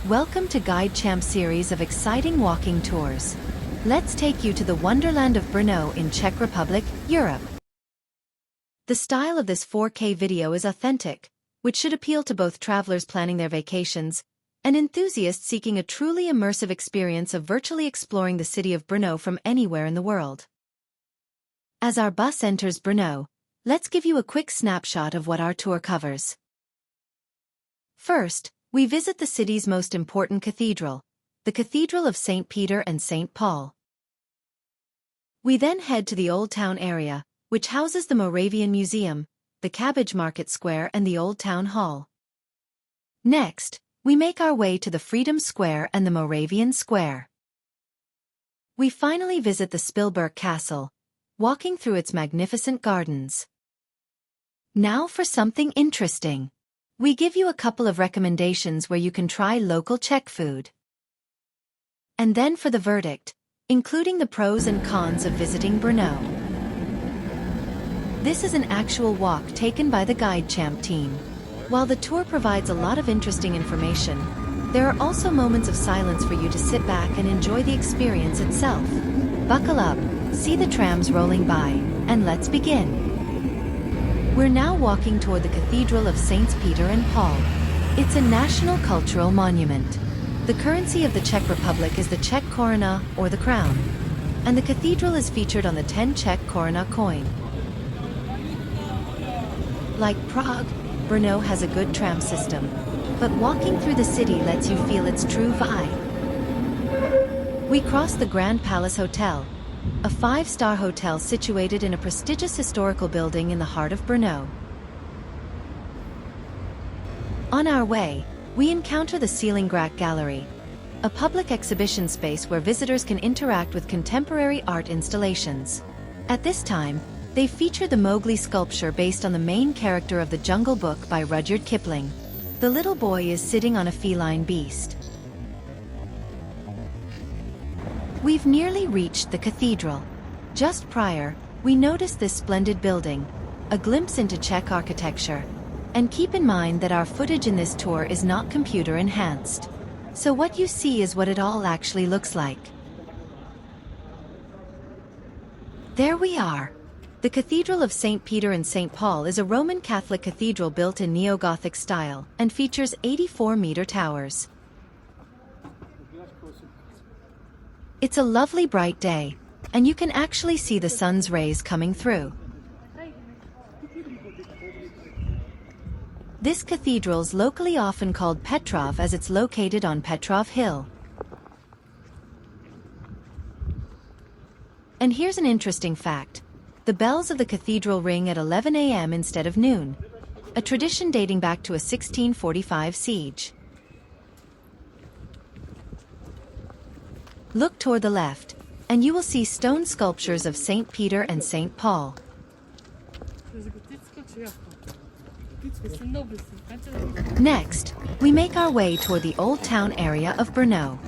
Welcome to Guide Champ series of exciting walking tours. Let's take you to the wonderland of Brno in Czech Republic, Europe. The style of this 4K video is authentic, which should appeal to both travelers planning their vacations and enthusiasts seeking a truly immersive experience of virtually exploring the city of Brno from anywhere in the world. As our bus enters Brno, let's give you a quick snapshot of what our tour covers. First, we visit the city's most important cathedral, the Cathedral of St. Peter and St. Paul. We then head to the Old Town area, which houses the Moravian Museum, the Cabbage Market Square and the Old Town Hall. Next, we make our way to the Freedom Square and the Moravian Square. We finally visit the Spilberk Castle, walking through its magnificent gardens. Now for something interesting. We give you a couple of recommendations where you can try local Czech food. And then for the verdict, including the pros and cons of visiting Brno. This is an actual walk taken by the Guide Champ team. While the tour provides a lot of interesting information, there are also moments of silence for you to sit back and enjoy the experience itself. Buckle up, see the trams rolling by, and let's begin. We're now walking toward the Cathedral of Saints Peter and Paul. It's a national cultural monument. The currency of the Czech Republic is the Czech koruna, or the crown. And the cathedral is featured on the 10 Czech koruna coin. Like Prague, Brno has a good tram system, but walking through the city lets you feel its true vibe. We cross the Grand Palace Hotel, a 5-star hotel situated in a prestigious historical building in the heart of Brno. On our way, we encounter the Zelný Gallery, a public exhibition space where visitors can interact with contemporary art installations. At this time, they feature the Mowgli sculpture based on the main character of the Jungle Book by Rudyard Kipling. The little boy is sitting on a feline beast. We've nearly reached the cathedral. Just prior, we noticed this splendid building, a glimpse into Czech architecture. And keep in mind that our footage in this tour is not computer enhanced. So what you see is what it all actually looks like. There we are. The Cathedral of St. Peter and St. Paul is a Roman Catholic cathedral built in Neo-Gothic style and features 84-meter towers. It's a lovely bright day, and you can actually see the sun's rays coming through. This cathedral's locally often called Petrov as it's located on Petrov Hill. And here's an interesting fact. The bells of the cathedral ring at 11 a.m. instead of noon, a tradition dating back to a 1645 siege. Look toward the left, and you will see stone sculptures of St. Peter and St. Paul. Next, we make our way toward the Old Town area of Brno.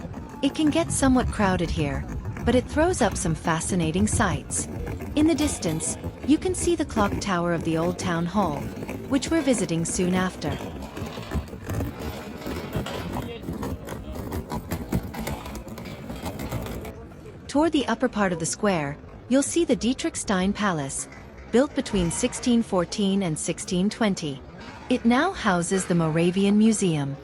It can get somewhat crowded here, but it throws up some fascinating sights. In the distance, you can see the clock tower of the Old Town Hall, which we're visiting soon after. Toward the upper part of the square, you'll see the Dietrich Stein Palace, built between 1614 and 1620. It now houses the Moravian Museum.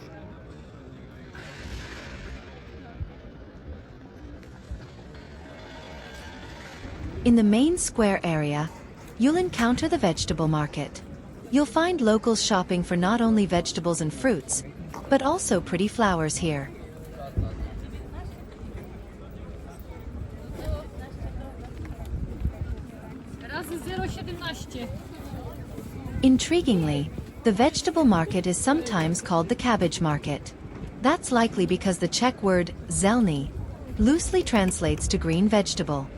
In the main square area, you'll encounter the vegetable market. You'll find locals shopping for not only vegetables and fruits, but also pretty flowers here. Intriguingly, the vegetable market is sometimes called the Cabbage Market. That's likely because the Czech word Zelný loosely translates to green vegetable.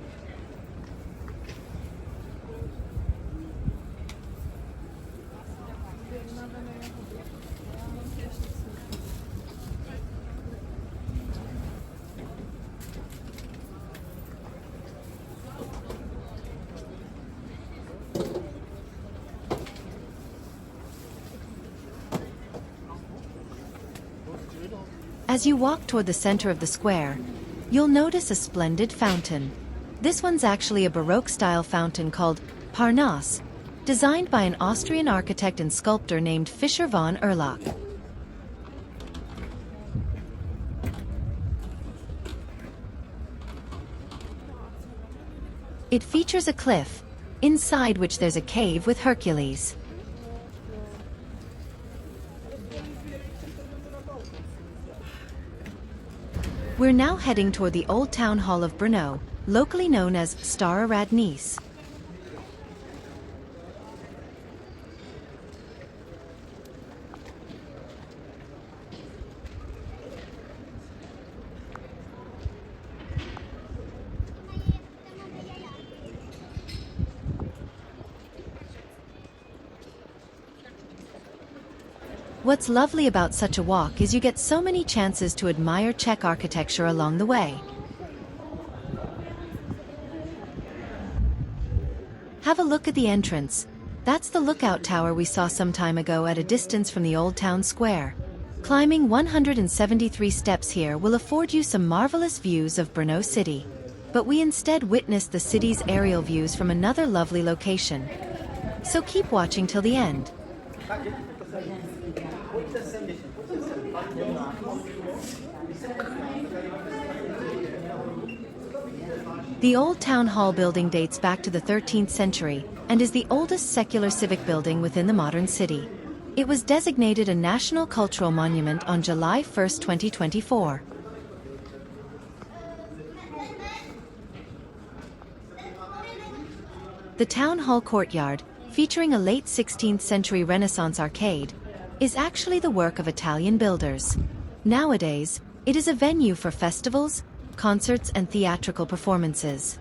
As you walk toward the center of the square, you'll notice a splendid fountain. This one's actually a Baroque-style fountain called Parnas, designed by an Austrian architect and sculptor named Fischer von Erlach. It features a cliff, inside which there's a cave with Hercules. We're now heading toward the Old Town Hall of Brno, locally known as Stará radnice. What's lovely about such a walk is you get so many chances to admire Czech architecture along the way. Have a look at the entrance. That's the lookout tower we saw some time ago at a distance from the Old Town Square. Climbing 173 steps here will afford you some marvelous views of Brno city. But we instead witnessed the city's aerial views from another lovely location. So keep watching till the end. The Old Town Hall building dates back to the 13th century and is the oldest secular civic building within the modern city. It was designated a National Cultural Monument on July 1, 2024. The Town Hall courtyard, featuring a late 16th century Renaissance arcade, is actually the work of Italian builders. Nowadays, it is a venue for festivals, concerts, and theatrical performances.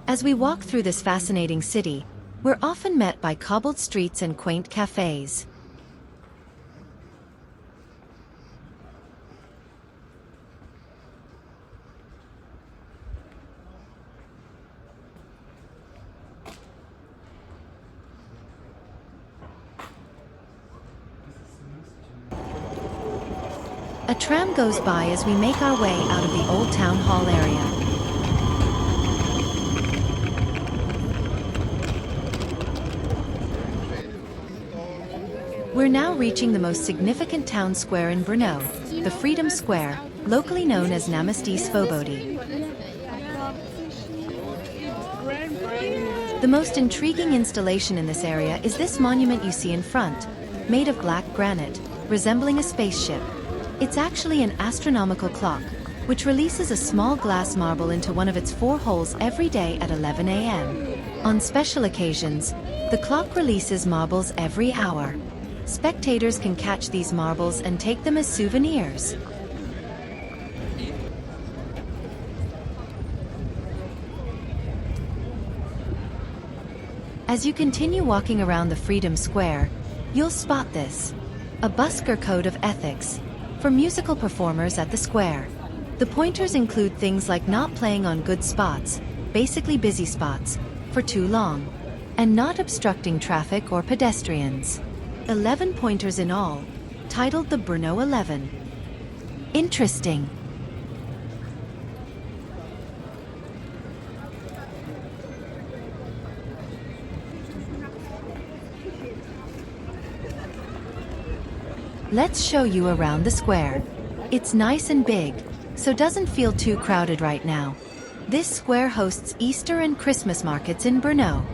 As we walk through this fascinating city, we're often met by cobbled streets and quaint cafes. A tram goes by as we make our way out of the Old Town Hall area. We're now reaching the most significant town square in Brno, the Freedom Square, locally known as náměstí Svobody. The most intriguing installation in this area is this monument you see in front, made of black granite, resembling a spaceship. It's actually an astronomical clock, which releases a small glass marble into one of its 4 holes every day at 11 a.m. On special occasions, the clock releases marbles every hour. Spectators can catch these marbles and take them as souvenirs. As you continue walking around the Freedom Square, you'll spot this: a busker code of ethics for musical performers at the square. The pointers include things like not playing on good spots, basically busy spots, for too long, and not obstructing traffic or pedestrians. 11 pointers in all, titled the Brno 11. Interesting. Let's show you around the square. It's nice and big, so doesn't feel too crowded right now. This square hosts Easter and Christmas markets in Brno.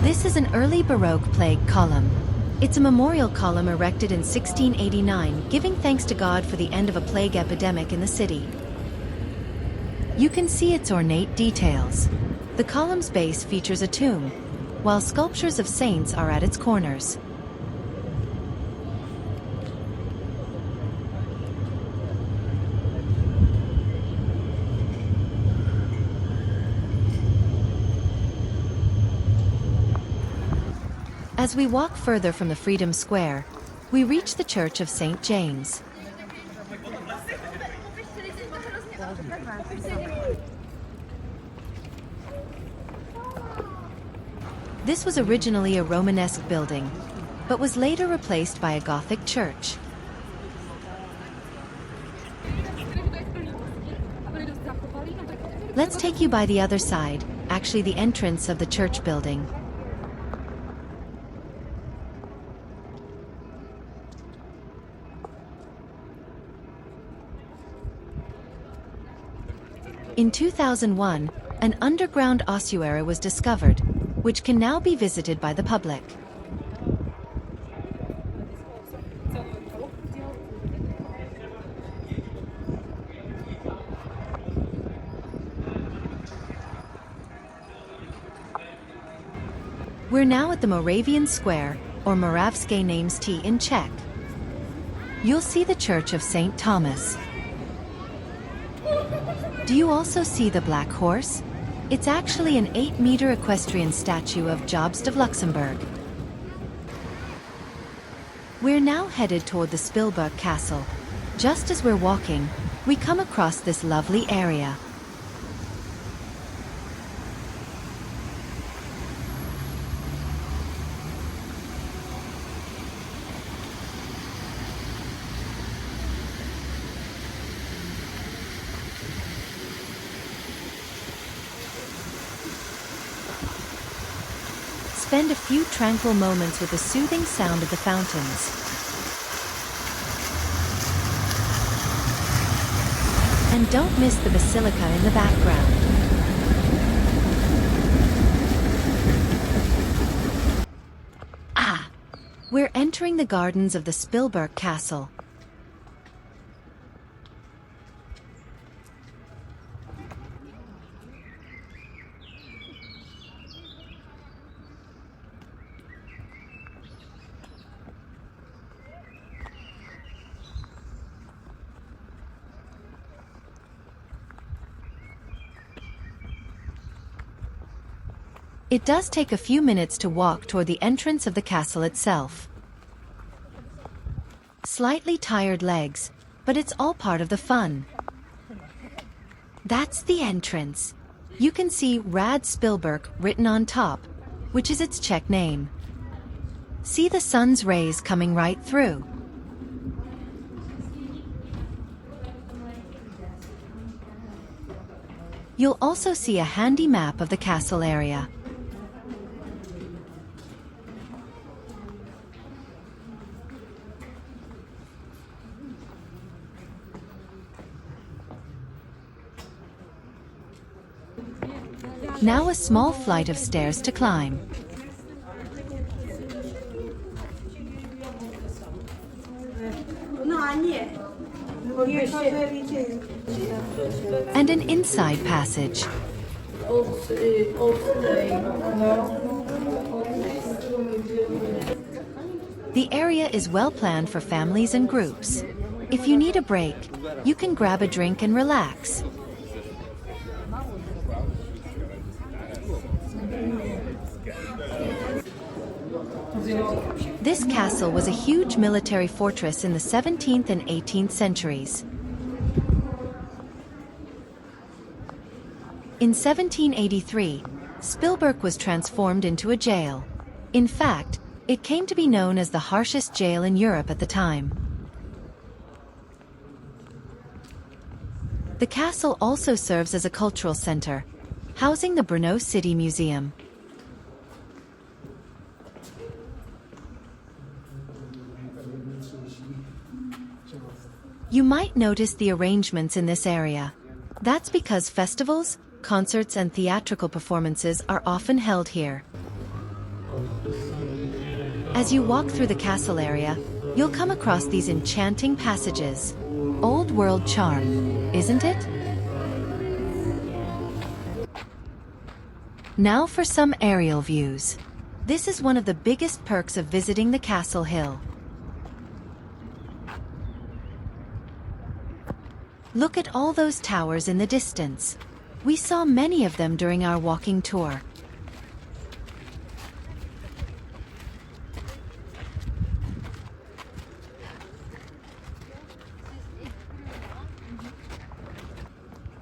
This is an early Baroque plague column. It's a memorial column erected in 1689, giving thanks to God for the end of a plague epidemic in the city. You can see its ornate details. The column's base features a tomb, while sculptures of saints are at its corners. As we walk further from the Freedom Square, we reach the Church of St. James. This was originally a Romanesque building, but was later replaced by a Gothic church. Let's take you by the other side, actually the entrance of the church building. In 2001, an underground ossuary was discovered, which can now be visited by the public. We're now at the Moravian Square, or Moravské náměstí in Czech. You'll see the Church of St. Thomas. Do you also see the black horse? It's actually an 8-meter equestrian statue of Jobst of Luxembourg. We're now headed toward the Spilberk Castle. Just as we're walking, we come across this lovely area. Spend a few tranquil moments with the soothing sound of the fountains. And don't miss the Basilica in the background. We're entering the gardens of the Spilberk Castle. It does take a few minutes to walk toward the entrance of the castle itself. Slightly tired legs, but it's all part of the fun. That's the entrance. You can see Hrad Špilberk written on top, which is its Czech name. See the sun's rays coming right through. You'll also see a handy map of the castle area. Now a small flight of stairs to climb. And an inside passage. The area is well planned for families and groups. If you need a break, you can grab a drink and relax. This castle was a huge military fortress in the 17th and 18th centuries. In 1783, Spilberk was transformed into a jail. In fact, it came to be known as the harshest jail in Europe at the time. The castle also serves as a cultural center, housing the Brno City Museum. You might notice the arrangements in this area. That's because festivals, concerts and theatrical performances are often held here. As you walk through the castle area, you'll come across these enchanting passages. Old world charm, isn't it? Now for some aerial views. This is one of the biggest perks of visiting the castle hill. Look at all those towers in the distance. We saw many of them during our walking tour.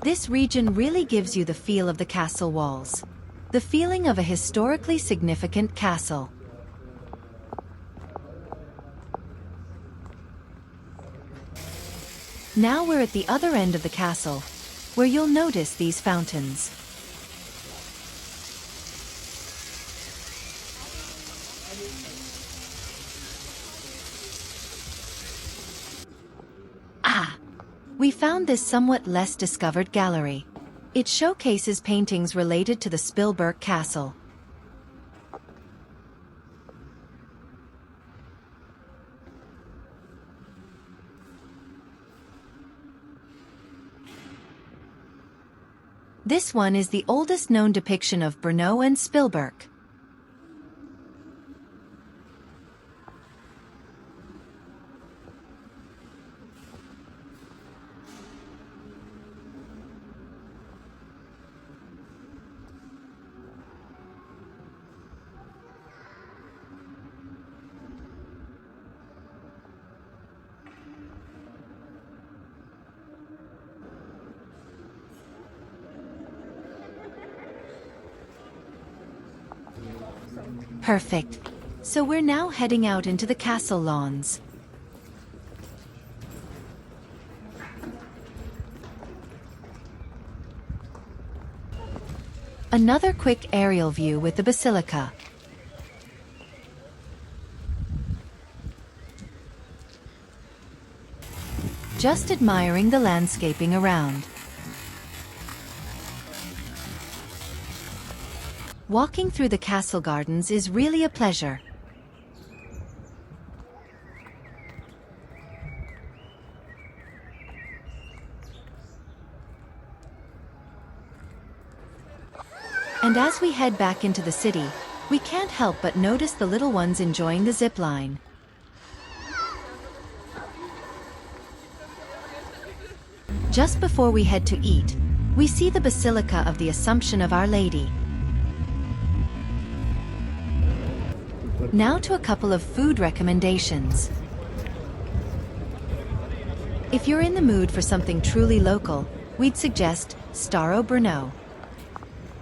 This region really gives you the feel of the castle walls. The feeling of a historically significant castle. Now we're at the other end of the castle, where you'll notice these fountains. We found this somewhat less discovered gallery. It showcases paintings related to the Spilberk Castle. This one is the oldest known depiction of Brno and Spilberk. Perfect. So we're now heading out into the castle lawns. Another quick aerial view with the Basilica. Just admiring the landscaping around. Walking through the castle gardens is really a pleasure. And as we head back into the city, we can't help but notice the little ones enjoying the zip line. Just before we head to eat, we see the Basilica of the Assumption of Our Lady. Now to a couple of food recommendations. If you're in the mood for something truly local, we'd suggest Stará Brno.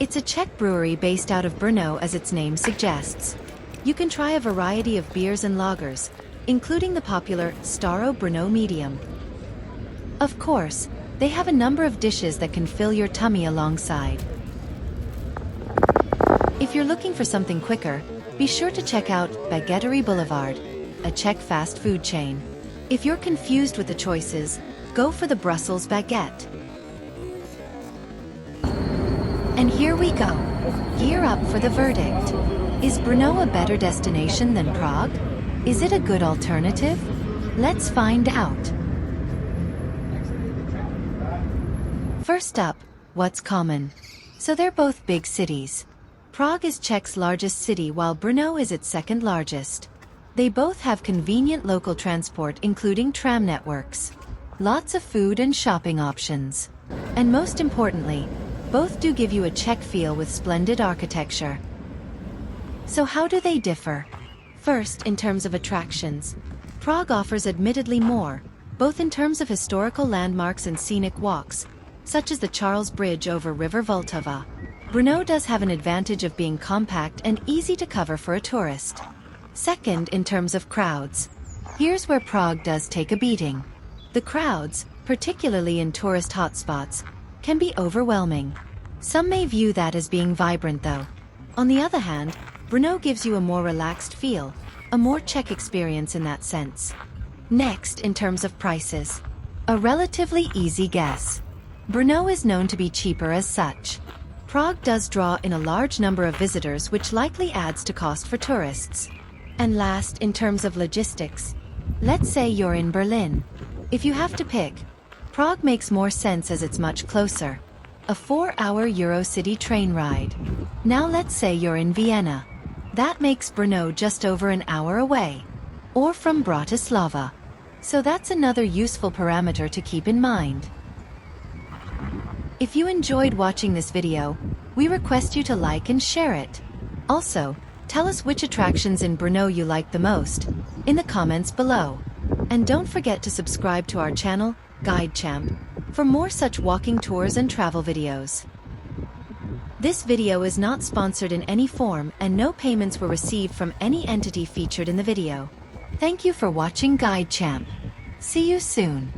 It's a Czech brewery based out of Brno, as its name suggests. You can try a variety of beers and lagers, including the popular Stará Brno Medium. Of course, they have a number of dishes that can fill your tummy alongside. If you're looking for something quicker, be sure to check out Baguetterie Boulevard, a Czech fast food chain. If you're confused with the choices, go for the Brussels baguette. And here we go. Gear up for the verdict. Is Brno a better destination than Prague? Is it a good alternative? Let's find out. First up, what's common? So they're both big cities. Prague is Czech's largest city while Brno is its second largest. They both have convenient local transport including tram networks. Lots of food and shopping options. And most importantly, both do give you a Czech feel with splendid architecture. So how do they differ? First, in terms of attractions, Prague offers admittedly more, both in terms of historical landmarks and scenic walks, such as the Charles Bridge over River Vltava. Brno does have an advantage of being compact and easy to cover for a tourist. Second, in terms of crowds. Here's where Prague does take a beating. The crowds, particularly in tourist hotspots, can be overwhelming. Some may view that as being vibrant though. On the other hand, Brno gives you a more relaxed feel, a more Czech experience in that sense. Next, in terms of prices. A relatively easy guess. Brno is known to be cheaper as such. Prague does draw in a large number of visitors, which likely adds to cost for tourists. And last, in terms of logistics. Let's say you're in Berlin. If you have to pick, Prague makes more sense as it's much closer. A 4-hour Eurocity train ride. Now let's say you're in Vienna. That makes Brno just over an hour away. Or from Bratislava. So that's another useful parameter to keep in mind. If you enjoyed watching this video, we request you to like and share it. Also, tell us which attractions in Brno you like the most, in the comments below. And don't forget to subscribe to our channel, Guide Champ, for more such walking tours and travel videos. This video is not sponsored in any form and no payments were received from any entity featured in the video. Thank you for watching Guide Champ. See you soon.